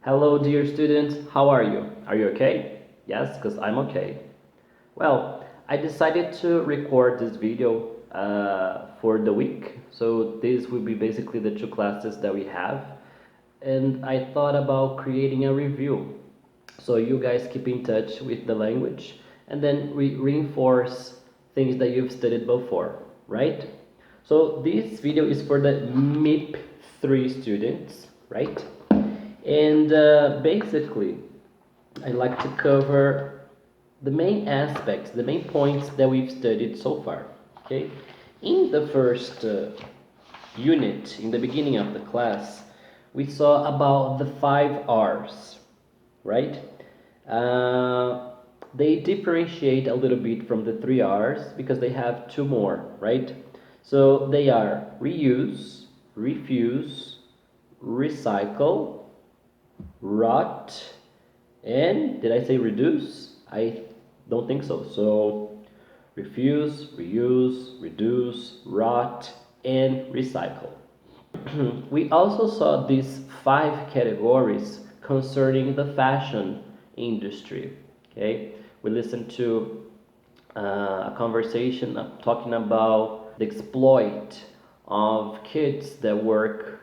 Hello, dear students. How are you? Are you okay? Yes, because I'm okay. Well, I decided to record this video for the week. So this will be basically the two classes that we have. And I thought about creating a review. So you guys keep in touch with the language and then we reinforce things that you've studied before, right? So this video is for the MYP 3 students, right? And basically, I like to cover the main aspects, the main points that we've studied so far. Okay, in the first unit, in the beginning of the class, we saw about the 5 R's, right? They differentiate a little bit from the 3 R's because they have two more, right? So they are reuse, refuse, recycle, rot, and did I say reduce? I don't think so. So refuse, reuse, reduce, rot, and recycle. We also saw these 5 categories concerning the fashion industry. Okay, we listened to a conversation talking about the exploit of kids that work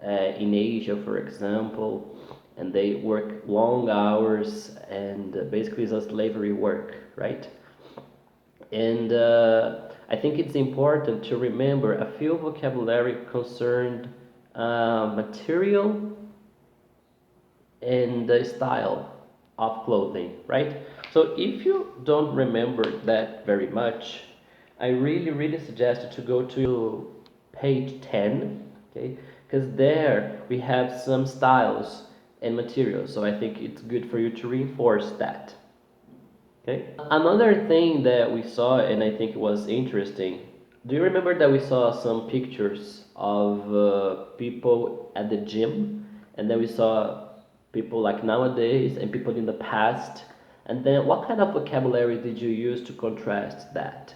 in Asia, for example, and they work long hours and basically it's a slavery work, right? And I think it's important to remember a few vocabulary concerned material and the style of clothing, right? So if you don't remember that very much, I really suggest you to go to page 10, okay? Because there we have some styles and materials, so I think it's good for you to reinforce that. Okay. Another thing that we saw, and I think it was interesting, do you remember that we saw some pictures of people at the gym, and then we saw people like nowadays and people in the past, and then what kind of vocabulary did you use to contrast that?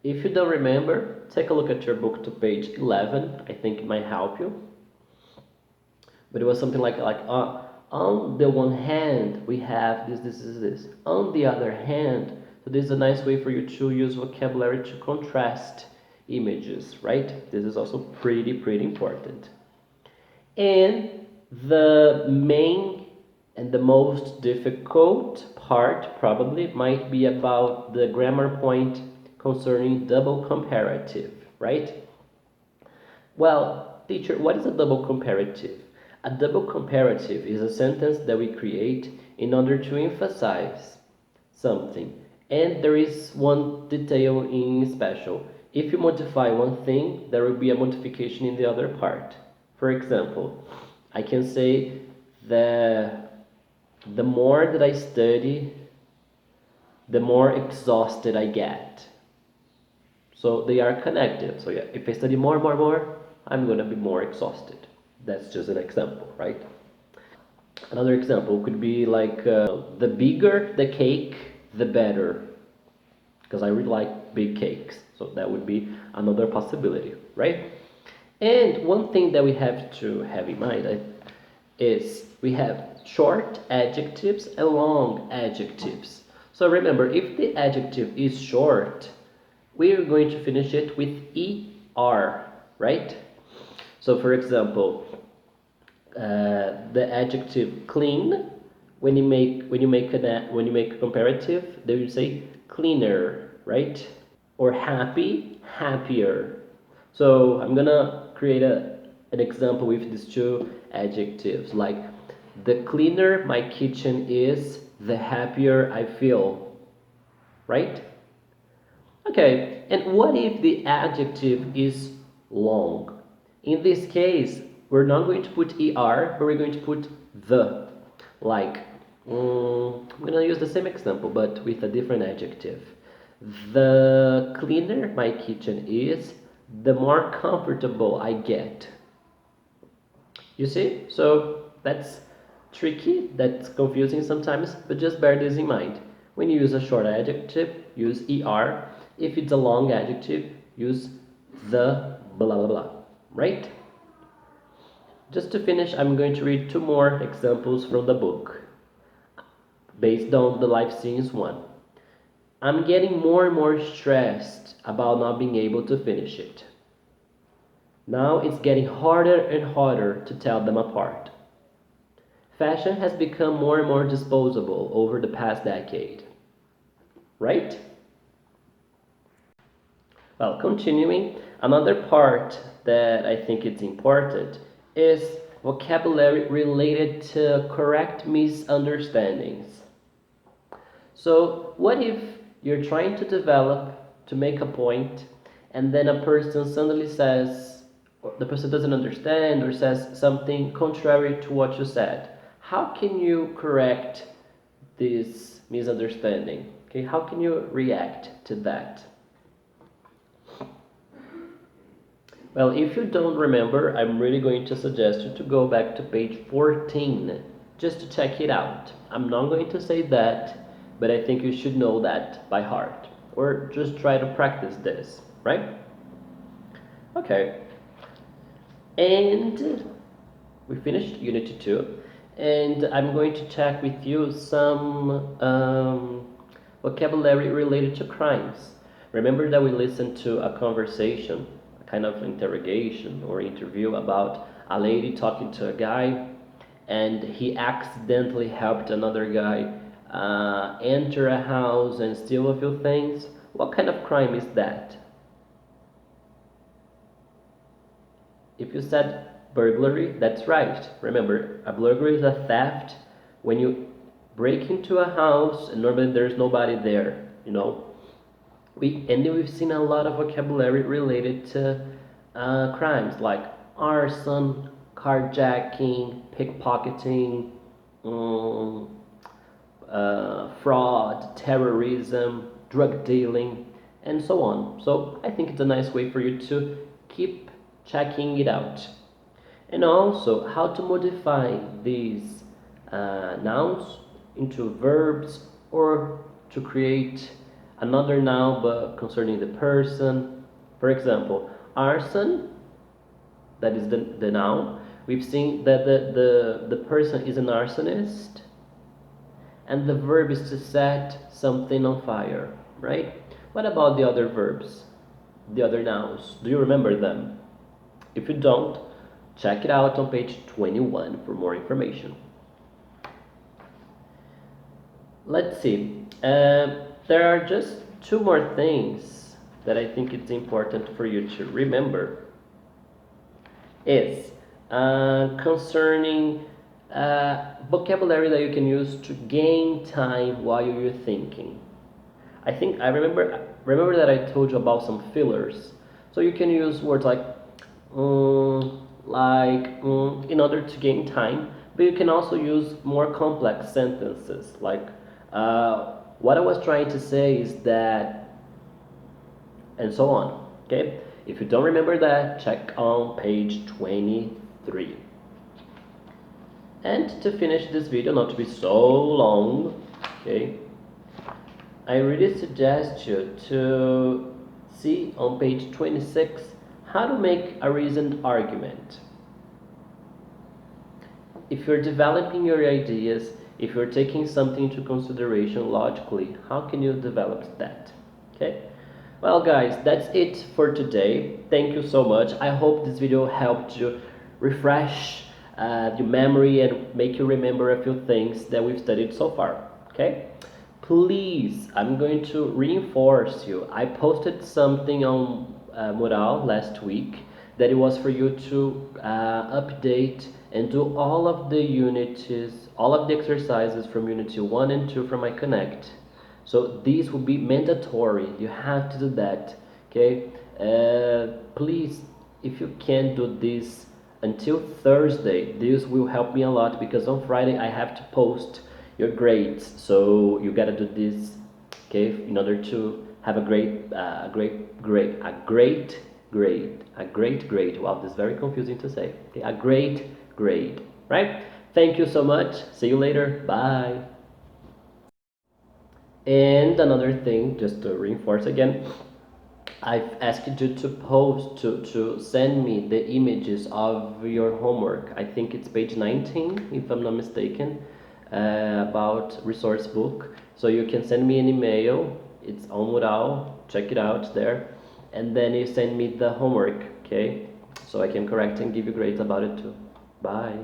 If you don't remember, take a look at your book to page 11. I think it might help you. But it was something like on the one hand we have this. On the other hand, so this is a nice way for you to use vocabulary to contrast images, right? This is also pretty important. And the main and the most difficult part probably might be about the grammar point concerning double comparative, right? Well, teacher, what is a double comparative? A double comparative is a sentence that we create in order to emphasize something. And there is one detail in special. If you modify one thing, there will be a modification in the other part. For example, I can say that the more that I study, the more exhausted I get. So they are connected. So yeah, if I study more, I'm gonna be more exhausted. That's just an example, right? Another example could be like the bigger the cake, the better. Because I really like big cakes. So that would be another possibility, right? And one thing that we have to have in mind is we have short adjectives and long adjectives. So remember, if the adjective is short, we are going to finish it with ER, right? So for example, the adjective clean, when you make a comparative, they would say cleaner, right? Or happy, happier. So I'm gonna create an example with these two adjectives, like the cleaner my kitchen is, the happier I feel, right? Okay, and what if the adjective is long? In this case, we're not going to put er, but we're going to put the. Like, I'm going to use the same example, but with a different adjective. The cleaner my kitchen is, the more comfortable I get. You see? So that's tricky, that's confusing sometimes, but just bear this in mind. When you use a short adjective, use er. If it's a long adjective, use the blah blah blah, right? Just to finish, I'm going to read two more examples from the book based on the life scenes one. I'm getting more and more stressed about not being able to finish it. Now it's getting harder and harder to tell them apart. Fashion has become more and more disposable over the past decade. Right? Well, continuing, another part that I think it's important is vocabulary related to correct misunderstandings. So, what if you're trying to develop to make a point and then a person suddenly says, or the person doesn't understand or says something contrary to what you said? How can you correct this misunderstanding? Okay, how can you react to that? Well, if you don't remember, I'm really going to suggest you to go back to page 14 just to check it out. I'm not going to say that, but I think you should know that by heart. Or just try to practice this, right? Okay. And we finished Unity 2. And I'm going to check with you some vocabulary related to crimes. Remember that we listened to a conversation, a kind of interrogation or interview about a lady talking to a guy, and he accidentally helped another guy enter a house and steal a few things. What kind of crime is that? If you said burglary, that's right. Remember, a burglary is a theft when you break into a house and normally there's nobody there, you know. We've seen a lot of vocabulary related to crimes like arson, carjacking, pickpocketing, fraud, terrorism, drug dealing, and so on. So I think it's a nice way for you to keep checking it out. And also how to modify these nouns into verbs or to create another noun but concerning the person. For example, arson, that is the noun. We've seen that the person is an arsonist, and the verb is to set something on fire, right? What about the other verbs, the other nouns? Do you remember them? If you don't, check it out on page 21 for more information. Let's see. There are just two more things that I think it's important for you to remember. Is concerning vocabulary that you can use to gain time while you're thinking. I remember that I told you about some fillers. So you can use words like in order to gain time, but you can also use more complex sentences like what I was trying to say is that, and so on. Okay, if you don't remember that, check on page 23. And to finish this video, not to be so long, okay, I really suggest you to see on page 26 how to make a reasoned argument. If you're developing your ideas, if you're taking something into consideration logically, how can you develop that? Okay? Well guys, that's it for today. Thank you so much. I hope this video helped you refresh your memory and make you remember a few things that we've studied so far. Okay? Please, I'm going to reinforce you. I posted something on Mural last week that it was for you to update and do all of the unities, all of the exercises from Unity 1 and 2 from iConnect. So these will be mandatory. You have to do that. Okay? Please, if you can do this until Thursday, this will help me a lot because on Friday I have to post your grades. So you gotta do this, okay, in order to have a great grade. Wow, this is very confusing to say. Okay, a great grade, right? Thank you so much. See you later. Bye. And another thing, just to reinforce again, I've asked you to post to send me the images of your homework. I think it's page 19, if I'm not mistaken, about resource book. So you can send me an email. It's on Mural. Check it out there, and then you send me the homework. Okay, so I can correct and give you grades about it too. Bye.